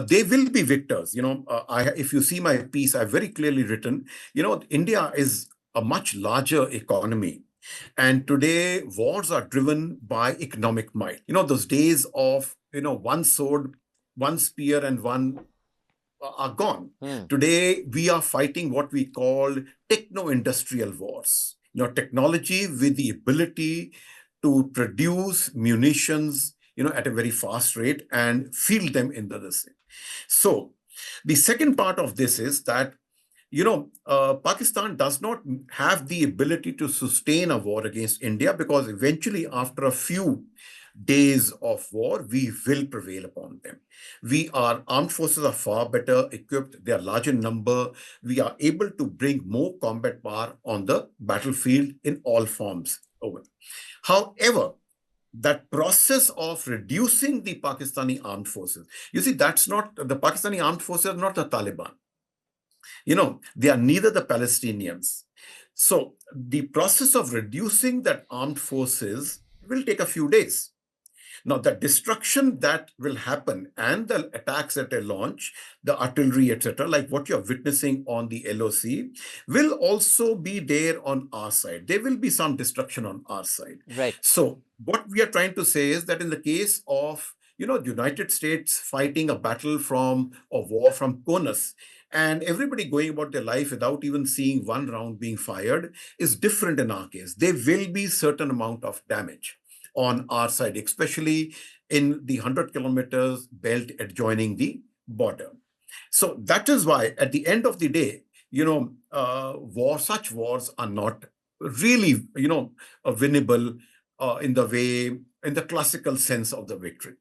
they will be victors. If you see my piece, I've very clearly written, India is a much larger economy. And today, wars are driven by economic might. Those days of, one sword, one spear, and one are gone. Today, we are fighting what we call techno-industrial wars. Technology with the ability to produce munitions, at a very fast rate and field them in the sea. So the second part of this is that, Pakistan does not have the ability to sustain a war against India, because eventually, after a few days of war, we will prevail upon them. Our armed forces are far better equipped. They are large in number. We are able to bring more combat power on the battlefield in all forms. However, that process of reducing the Pakistani armed forces, you see, that's not the Pakistani armed forces, are not the Taliban. They are neither the Palestinians. So the process of reducing that armed forces will take a few days. Now, the destruction that will happen and the attacks that they launch, the artillery, etc., like what you're witnessing on the LOC, will also be there on our side. There will be some destruction on our side. Right. So what we are trying to say is that in the case of, the United States fighting a battle from a war from Konus, and everybody going about their life without even seeing one round being fired, is different in our case. There will be certain amount of damage on our side, especially in the 100 kilometers belt adjoining the border. So that is why, at the end of the day, such wars are not really, winnable in the classical sense of the victory.